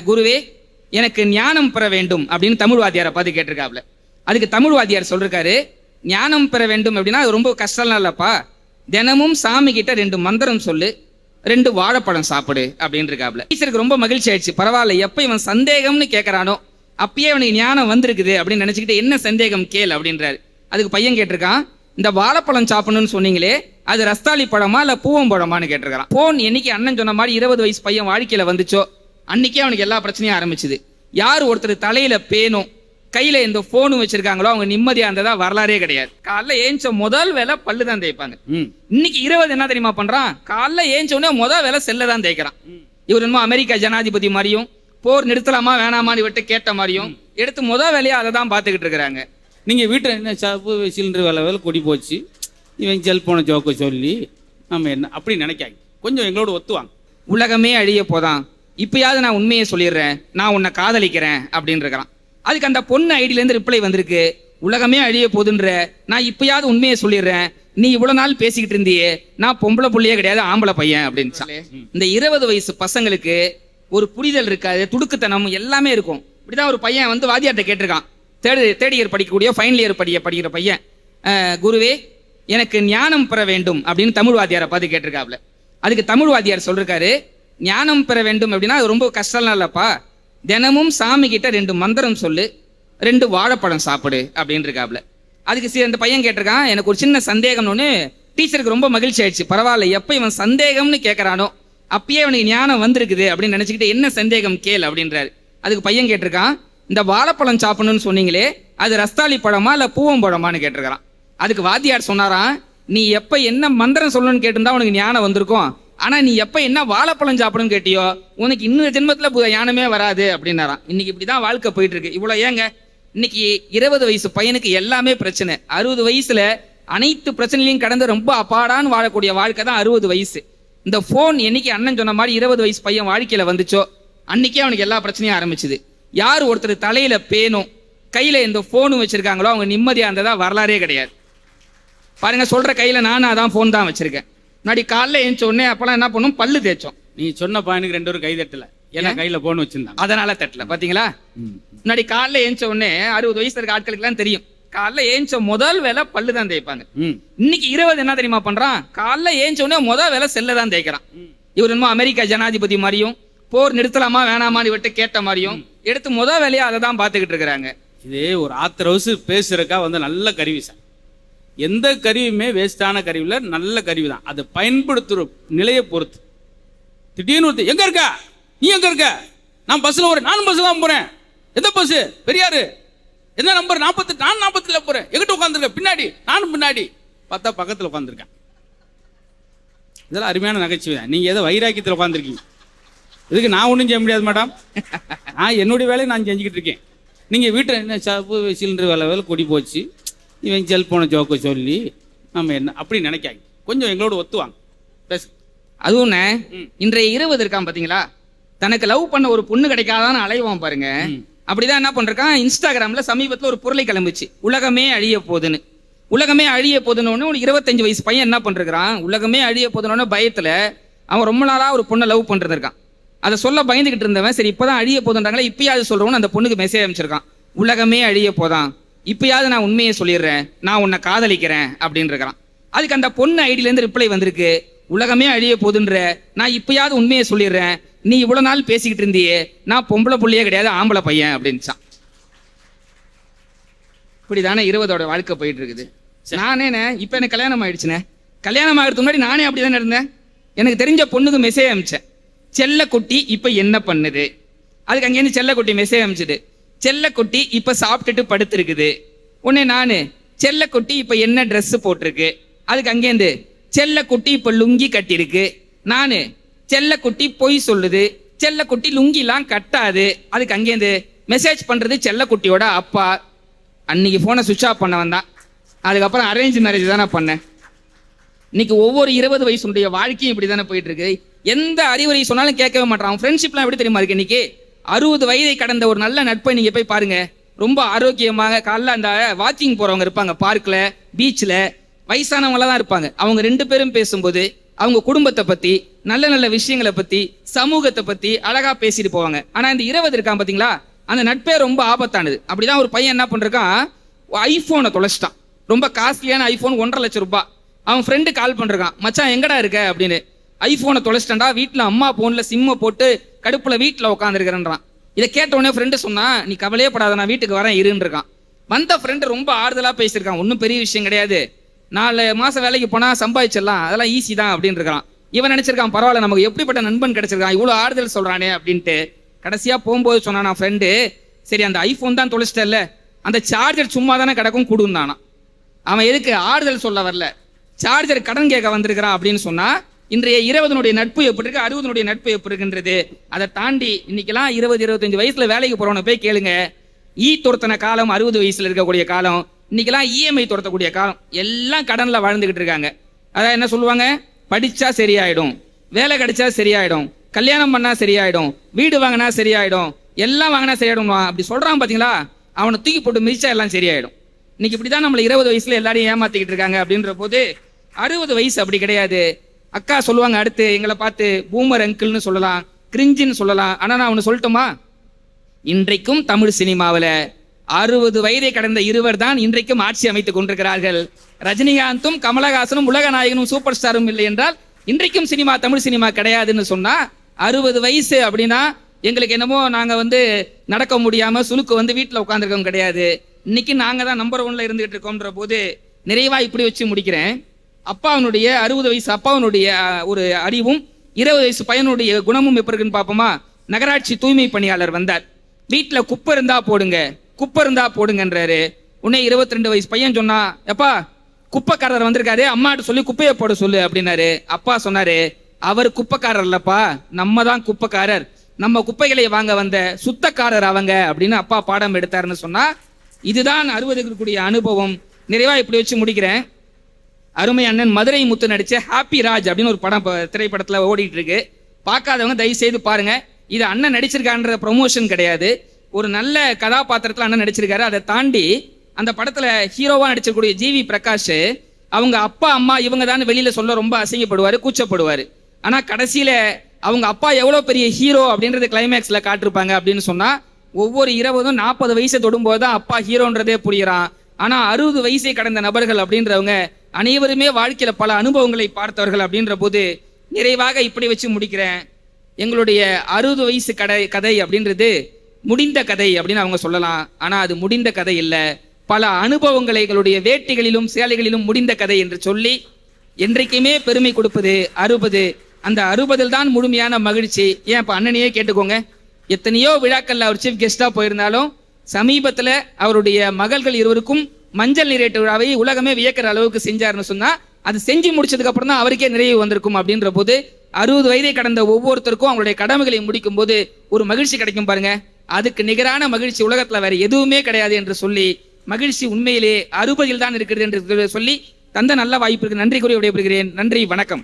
குருவே எனக்கு ஞானம் பெற வேண்டும் அப்படின்னு தமிழ் வாத்தியாரை பார்த்து கேட்டிருக்காப்ல. அதுக்கு தமிழ் வாத்தியார் சொல்றாரு, ஞானம் பெற வேண்டும் அப்படின்னா அது ரொம்ப கஷ்டம் இல்லப்பா, தினமும் சாமி கிட்ட 2 மந்திரம் சொல்லு, 2 வாழைப்பழம் சாப்பிடு அப்படின்னு இருக்காப்ல. டீச்சருக்கு ரொம்ப மகிழ்ச்சி ஆயிடுச்சு. பரவாயில்ல, எப்ப இவன் சந்தேகம்னு கேட்கறானோ அப்பயே அவனுக்கு ஞானம் வந்திருக்குது அப்படின்னு நினைச்சுக்கிட்டு என்ன சந்தேகம் கேள் அப்படின்றாரு. அதுக்கு பையன் கேட்டிருக்கான், இந்த வாழைப்பழம் சாப்பிடணும்னு சொன்னீங்களே அது ரஸ்தாளி பழமா இல்ல பூவம்பழமான்னு கேட்டிருக்கான். போன் என்னைக்கு அண்ணன் சொன்ன மாதிரி 20 வயசு பையன் வாழ்க்கையில வந்துச்சோ அன்னைக்கே அவனுக்கு எல்லா பிரச்சனையும் ஆரம்பிச்சுது. யார் ஒருத்தர் தலையில பேனும் கையில இந்த போனும் வச்சிருக்காங்களோ அவங்க நிம்மதியா இருந்ததா வரலாறே கிடையாது. காலைல ஏஞ்ச முதல் வேலை பல்லு தான் தேய்ப்பாங்க. இன்னைக்கு 20 என்ன தெரியுமா பண்றான், காலைல ஏஞ்ச உடனே முதல் வேலை செல்ல தான் தேய்க்கிறான். இவர் என்னமோ அமெரிக்கா ஜனாதிபதி மாதிரியும் போர் நிறுத்தலாமா வேணாமான்னு விட்டு கேட்ட மாதிரியும் எடுத்து முதல் வேலையா அதை தான் பார்த்துக்கிட்டு இருக்கிறாங்க. நீங்கள் வீட்டில் என்ன சாப்பு சிலிண்டர் வேலை கொடி போச்சு, இவன் செல்போனை ஜோக்க சொல்லி நம்ம என்ன அப்படி நினைக்காங்க. கொஞ்சம் எங்களோட ஒத்துவாங்க. உலகமே அழிய போதான், இப்பயாவது நான் உண்மையை சொல்லிடுறேன், நான் உன்னை காதலிக்கிறேன் அப்படின்னு இருக்கிறான். அதுக்கு அந்த பொண்ணு ஐடியிலேருந்து ரிப்ளை வந்திருக்கு, உலகமே அழிய போதுன்ற, நான் இப்பயாவது உண்மையை சொல்லிடுறேன், நீ இவ்வளவு நாள் பேசிக்கிட்டு இருந்தியே, நான் பொம்பளை புள்ளையே கிடையாது ஆம்பளை பையன் அப்படின்னு. இந்த 20 வயசு பசங்களுக்கு ஒரு புரிதல் இருக்காது, துடுக்குத்தனம் எல்லாமே இருக்கும். இப்படிதான் ஒரு பையன் வந்து வாத்தியார்ட்ட கேட்டிருக்கான். தேர்ட் இயர் படிக்கக்கூடிய ஃபைனல் இயர் படிக்கிற பையன், குருவே எனக்கு ஞானம் பெற வேண்டும் அப்படின்னு தமிழ் வாத்தியாரை பார்த்து கேட்டிருக்காப்ல. அதுக்கு தமிழ் வாத்தியார் சொல்றாரு, ஞானம் பெற வேண்டும் அப்படின்னா அது ரொம்ப கஷ்டம் இல்லப்பா, தினமும் சாமி கிட்ட 2 மந்திரம் சொல்லு, 2 வாழைப்பழம் சாப்பிடு அப்படின்னு இருக்காப்ல. அதுக்கு அந்த பையன் கேட்டிருக்கான், எனக்கு ஒரு சின்ன சந்தேகம்னு. டீச்சருக்கு ரொம்ப மகிழ்ச்சி ஆயிடுச்சு. பரவாயில்ல, எப்ப இவன் சந்தேகம்னு கேட்கறானோ அப்பயே அவனுக்கு ஞானம் வந்திருக்குது அப்படின்னு நினைச்சுக்கிட்டு என்ன சந்தேகம் கேள் அப்படின்றாரு. அதுக்கு பையன் கேட்டிருக்கான், இந்த வாழைப்பழம் சாப்பிடணும்னு சொன்னீங்களே அது ரஸ்தாளி பழமா இல்ல பூவம்பழமான்னு கேட்டிருக்கான். அதுக்கு வாத்தியார் சொன்னாராம், நீ எப்ப என்ன மந்திரம் சொல்லணும்னு கேட்டிருந்தா உனக்கு ஞானம் வந்திருக்கும், ஆனா நீ எப்ப என்ன வாழைப்பழம் சாப்பிடணும்னு கேட்டியோ உனக்கு இன்னொரு ஜென்மத்துல ஞானமே வராது அப்படின்னாராம். இன்னைக்கு இப்படிதான் வாழ்க்கை போயிட்டு இருக்கு. இவ்வளவு ஏங்க, இன்னைக்கு 20 வயசு பையனுக்கு எல்லாமே பிரச்சனை. 60 வயசுல அனைத்து பிரச்சனையும் கடந்து ரொம்ப அப்பாடான்னு வாழக்கூடிய வாழ்க்கை தான் 60 வயசு. இந்த போன் என்னைக்கு அண்ணன் சொன்ன மாதிரி 20 வயசு பையன் வாழ்க்கையில வந்துச்சோ அன்னைக்கே அவனுக்கு எல்லா பிரச்சனையும் ஆரம்பிச்சுது. யார் ஒருத்தர் தலையில பேனும் கையில இந்த போனும் வச்சிருக்காங்களோ அவங்க நிம்மதியா இருந்ததா வரலாறே கிடையாது. பாருங்க, சொல்ற கையில நானும் அதான் போன் தான் வச்சிருக்கேன். முன்னாடி காலைல ஏஞ்ச உடனே அப்பெல்லாம் என்ன பண்ணும், பல்லு தேய்ச்சோம். நீ சொன்ன பையனுக்கு 2 பேரும் கை தட்டல, ஏன்னா கையில போன் வச்சிருந்தாங்க, அதனால தட்டல. பாத்தீங்களா, முன்னாடி காலைல ஏஞ்ச உடனே 60 வயசுல இருக்க ஆட்களுக்கு எல்லாம் தெரியும், காலைல ஏஞ்ச முதல் வேலை பல்லு தான் தேய்ப்பாங்க. இன்னைக்கு 20 என்ன தெரியுமா பண்றான், காலைல ஏஞ்ச உடனே முதல் வேலை செல்ல தான் தேய்க்கிறான். இவர் என்னமோ அமெரிக்கா ஜனாதிபதி மாதிரியும் போர் நிறுத்தலாமா வேணாமான்னு விட்டு கேட்ட மாதிரியும் எடுத்து முதல் வேலையா அதை தான் பார்த்துக்கிட்டு இருக்கிறாங்க. இது ஒரு ஆத்திரவசு பேசுறக்கா வந்து நல்ல கருவி சார். எந்த கருவியுமே வேஸ்டான கருவில நல்ல கருவி தான், அதை பயன்படுத்துற நிலையை பொறுத்து. திடீர்னு ஒருத்தர் எங்க இருக்க, நீ எங்க இருக்க, நான் பஸ்ல வரேன், நானும் பஸ்ல தான் போறேன், எந்த பஸ், பெரியாரு, என்ன நம்பர் 48, நான் 40ல போறேன், எங்கிட்ட உட்காந்துருக்கேன், பின்னாடி, நானும் பின்னாடி, பார்த்தா பக்கத்துல உட்காந்துருக்கேன். இதெல்லாம் அருமையான நகைச்சுவை தான். நீங்க ஏதோ வைராக்கியத்தில் உட்காந்துருக்கீங்க, இதுக்கு நான் ஒன்றும் செய்ய முடியாது மேடம், நான் என்னுடைய வேலையை நான் செஞ்சுக்கிட்டு இருக்கேன். நீங்கள் வீட்டில் என்ன சாப்பு சிலிண்டர் வேலை கொடி போச்சு, இவன் செல்போனை ஜோக்க சொல்லி நம்ம என்ன அப்படி நினைக்காங்க. கொஞ்சம் எங்களோட ஒத்துவாங்க பேச. அதுவும் இன்றைய 20 இருக்கான் பாத்தீங்களா, தனக்கு லவ் பண்ண ஒரு பொண்ணு கிடைக்காதான்னு அலைவான் பாருங்க. அப்படிதான் என்ன பண்றான், இன்ஸ்டாகிராம்ல சமீபத்தில் ஒரு பொருளை கிளம்பிச்சு, உலகமே அழிய போகுதுன்னு. உலகமே அழிய போதுன்னு ஒரு 25 வயசு பையன் என்ன பண்றான், உலகமே அழிய போதுன்னு பயத்துல அவன் ரொம்ப நாளா ஒரு பொண்ணை லவ் பண்றது இருக்கான். அதை சொல்ல பயந்துகிட்டு இருந்தவன், சரி இப்பதான் அழிய போதுன்றாங்களே இப்பயாவது சொல்றோம்னு அந்த பொண்ணுக்கு மெசேஜ் அனுப்பிச்சிருக்கான், உலகமே அழிய போதான், இப்பயாவது நான் உண்மையை சொல்லிடுறேன், நான் உன்னை காதலிக்கிறேன் அப்படின்னு இருக்கிறான். அதுக்கு அந்த பொண்ணு ஐடியிலேருந்து ரிப்ளை வந்திருக்கு, உலகமே அழிய போதுன்ற, நான் இப்பயாவது உண்மையை சொல்லிடுறேன், நீ இவ்வளவு நாள் பேசிக்கிட்டு இருந்தியே, நான் பொம்பளை புள்ளையே கிடையாது ஆம்பளை பையன் அப்படின்னுச்சான். இப்படிதானே 20ஓட வாழ்க்கை போயிட்டு இருக்குது. நானே இப்ப எனக்கு கல்யாணம் ஆயிடுச்சுனே, கல்யாணம் ஆகிறதுக்கு முன்னாடி நானே அப்படிதானே இருந்தேன். எனக்கு தெரிஞ்ச பொண்ணுக்கு மெசேஜ் அனுப்பிச்சேன், செல்லக்குட்டி இப்ப என்ன பண்ணுது. அதுக்கு அங்கேருந்து செல்லக்குட்டி மெசேஜ் அனுப்பிச்சுது, செல்லக்குட்டி இப்ப சாப்பிட்டுட்டு படுத்திருக்குது. உடனே நானு செல்லக்குட்டி இப்ப என்ன ட்ரெஸ் போட்டிருக்கு. அதுக்கு அங்கேருந்து செல்லக்குட்டி இப்ப லுங்கி கட்டிருக்கு. நானு செல்லக்குட்டி பொய் சொல்லுது, செல்லக்குட்டி லுங்கிலாம் கட்டாது. அதுக்கு அங்கேருந்து மெசேஜ் பண்றது செல்லக்குட்டியோட அப்பா. அன்னைக்கு போனை சுவிட்ச் ஆஃப் பண்ண வந்தான். அதுக்கப்புறம் அரேஞ்ச் மேரேஜ் தானே பண்ணேன். இன்னைக்கு ஒவ்வொரு 20 வயசுடைய வாழ்க்கையும் இப்படி தானே போயிட்டு இருக்கு. எந்த அறிவுரை சொன்னாலும் கேட்கவே மாட்டான். ஃப்ரெண்ட்ஷிப்லாம் எப்படி தெரியுமா இருக்கு, இன்னைக்கு 60 வயதை கடந்த ஒரு நல்ல நட்பை நீங்க போய் பாருங்க, ரொம்ப ஆரோக்கியமாக காலைல அந்த வாக்கிங் போறவங்க இருப்பாங்க, பார்க்ல பீச்ல வயசானவங்கள தான் இருப்பாங்க. அவங்க 2 பேரும் பேசும்போது அவங்க குடும்பத்தை பத்தி நல்ல நல்ல விஷயங்களை பத்தி, சமூகத்தை பத்தி அழகா பேசிட்டு போவாங்க. ஆனா இந்த 20 இருக்கான் பாத்தீங்களா, அந்த நட்பே ரொம்ப ஆபத்தானது. அப்படிதான் ஒரு பையன் என்ன பண்றான், ஐபோனை தொலைச்சிட்டான். ரொம்ப காஸ்ட்லியான ஐபோன், 1.5 லட்சம் ரூபாய். அவன் ஃப்ரெண்டு கால் பண்றான், மச்சான் எங்கடா இருக்க அப்படின்னு. ஐபோனை தொலைச்சிட்டான்டா, வீட்டுல அம்மா போன்ல சிம்ம போட்டு கடுப்புல வீட்டுல உட்காந்துருக்கிறேன்றான். இதை கேட்ட உடனே ஃப்ரெண்டு சொன்னா, நீ கவலையே படாத, நான் வீட்டுக்கு வரேன் இருன்னு இருக்கான். வந்த ஃப்ரெண்டு ரொம்ப ஆறுதலா பேசியிருக்கான், ஒன்றும் பெரிய விஷயம் கிடையாது, 4 மாசம் வேலைக்கு போனா சம்பாதிச்சிடலாம், அதெல்லாம் ஈஸி தான் அப்படின்னு இருக்கான். இவன் நினைச்சிருக்கான், பரவாயில்ல நமக்கு எப்படிப்பட்ட நண்பன் கிடைச்சிருக்கான், இவ்வளவு ஆறுதல் சொல்றானே அப்படின்ட்டு. கடைசியா போகும்போது சொன்னான் ஃப்ரெண்டு, சரி அந்த ஐபோன் தான் தொலைச்சிட்டல, அந்த சார்ஜர் சும்மா தானே கிடக்கும் கொடுந்தானா. அவன் எதுக்கு ஆறுதல் சொல்ல வரல, சார்ஜர் கடன் கேட்க வந்திருக்கிறான் அப்படின்னு சொன்னா. இன்றைய 20 நட்பு எப்படி இருக்கு, 60 நட்பு எப்படி இருக்குன்றது. அதை தாண்டி இன்னைக்கெல்லாம் 20-25 வயசுல வேலைக்கு போறவனை போய் கேளுங்க, துரத்தின காலம் 60 வயசுல இருக்கக்கூடிய காலம், இன்னைக்கெல்லாம் இஎம்ஐ துரத்தக்கூடிய காலம். எல்லாம் கடன்ல வாழ்ந்துகிட்டு இருக்காங்க. அதான் என்ன சொல்லுவாங்க, படிச்சா சரியாயிடும், வேலை கிடைச்சா சரியாயிடும், கல்யாணம் பண்ணா சரியாயிடும், வீடு வாங்கினா சரியாயிடும், எல்லாம் வாங்கினா சரியாயிடும். அப்படி சொல்றான் பாத்தீங்களா, அவனை தூக்கி போட்டு மிதிச்சா எல்லாம் சரியாயிடும். இன்னைக்கு இப்படிதான் நம்மள 20 வயசுல எல்லாரையும் ஏமாத்திக்கிட்டு இருக்காங்க. அப்படின்ற போது 60 வயசு அப்படி கிடையாது. அக்கா சொல்லுவாங்க அடுத்து எங்களை பார்த்து பூமர் அங்கிள்னு சொல்லலாம், கிரிஞ்சின்னு சொல்லலாம். ஆனா நான் ஒன்று சொல்லட்டுமா, இன்றைக்கும் தமிழ் சினிமாவில் 60 வயதை கடந்த இருவர் தான் இன்றைக்கும் ஆட்சி அமைத்துக் கொண்டிருக்கிறார்கள். ரஜினிகாந்தும் கமலஹாசனும் உலக நாயகனும் சூப்பர் ஸ்டாரும் இல்லை என்றால் இன்றைக்கும் சினிமா தமிழ் சினிமா கிடையாதுன்னு சொன்னா. 60 வயசு அப்படின்னா எங்களுக்கு என்னமோ நாங்க நடக்க முடியாம சுலுக்கு வீட்டுல உட்காந்துருக்கோம் கிடையாது. இன்னைக்கு நாங்க தான் நம்பர் 1ல இருந்துகிட்டு இருக்கோம்ன்ற போது நிறைவா இப்படி வச்சு முடிக்கிறேன். அப்பாவனுடைய 60 வயசு அப்பாவனுடைய ஒரு அறிவும் 20 வயசு பையனுடைய குணமும் எப்படி இருக்குன்னு பார்ப்போமா. நகராட்சி தூய்மை பணியாளர் வந்தார், வீட்டுல குப்பை இருந்தா போடுங்க, குப்பை இருந்தா போடுங்கன்றாரு. உடனே 22 வயசு பையன் சொன்னா, எப்பா குப்பைக்காரர் வந்திருக்காரு, அம்மாட்ட சொல்லி குப்பையை போட சொல்லு அப்படின்னாரு. அப்பா சொன்னாரு, அவர் குப்பைக்காரர் இல்லப்பா, நம்ம தான் குப்பைக்காரர், நம்ம குப்பைகளை வாங்க வந்த சுத்தக்காரர் அவங்க அப்படின்னு அப்பா பாடம் எடுத்தாருன்னு சொன்னா. இதுதான் 60 கூடிய அனுபவம். நிறைவா இப்படி வச்சு முடிக்கிறேன். அருமை அண்ணன் மதுரை முத்து நடிச்ச ஹாப்பி ராஜ் அப்படின்னு ஒரு படம் திரைப்படத்துல ஓடிட்டு இருக்கு. பார்க்காதவங்க தயவு செய்து பாருங்க. இது அண்ணன் நடிச்சிருக்கான்ற ப்ரொமோஷன் கிடையாது, ஒரு நல்ல கதாபாத்திரத்துல அண்ணன் நடிச்சிருக்காரு. அதை தாண்டி அந்த படத்துல ஹீரோவா நடிச்சக்கூடிய ஜிவி பிரகாஷ் அவங்க அப்பா அம்மா இவங்க தான் வெளியில சொல்ல ரொம்ப அசிங்கப்படுவாரு, கூச்சப்படுவாரு. ஆனா கடைசியில அவங்க அப்பா எவ்வளவு பெரிய ஹீரோ அப்படின்றது கிளைமேக்ஸ்ல காட்டிருப்பாங்க. அப்படின்னு சொன்னா ஒவ்வொரு 20-40 வயசை தொடும்போது தான் அப்பா ஹீரோன்றதே புரியுறான். ஆனா 60 வயசை கடந்த நபர்கள் அப்படின்றவங்க அனைவருமே வாழ்க்கையில பல அனுபவங்களை பார்த்தவர்கள். அப்படின்ற போது நிறைவாக இப்படி வச்சு முடிக்கிறேன். எங்களுடைய 60 வயசு கதை அப்படின்றது முடிந்த கதை அப்படின்னு அவங்க சொல்லலாம். ஆனா அது முடிந்த கதை இல்லை, பல அனுபவங்களை எங்களுடைய வேட்டிகளிலும் சேலைகளிலும் முடிந்த கதை என்று சொல்லி என்றைக்குமே பெருமை கொடுப்பது 60. அந்த 60 தான் முழுமையான மகிழ்ச்சி. ஏன் இப்ப அண்ணனையே கேட்டுக்கோங்க, எத்தனையோ விழாக்கள்ல அவர் சீஃப் கெஸ்டா போயிருந்தாலும் சமீபத்துல அவருடைய மகள்கள் இருவருக்கும் மஞ்சள் நீரேட்டு விழாவை உலகமே வியக்கிற அளவுக்கு செஞ்சாருன்னு சொன்னா, அது செஞ்சு முடிச்சதுக்கு அப்புறம் தான் அவருக்கே நிறைவு வந்திருக்கும். அப்படின்ற போது 60 வயதை கடந்த ஒவ்வொருத்தருக்கும் அவங்களுடைய கடமைகளை முடிக்கும் போது ஒரு மகிழ்ச்சி கிடைக்கும் பாருங்க. அதுக்கு நிகரான மகிழ்ச்சி உலகத்துல வேற எதுவுமே கிடையாது என்று சொல்லி, மகிழ்ச்சி உண்மையிலே 60 தான் இருக்கிறது என்று சொல்லி தந்த நல்ல வாய்ப்பிற்கு நன்றி கூறி விடைபெறுகிறேன். நன்றி, வணக்கம்.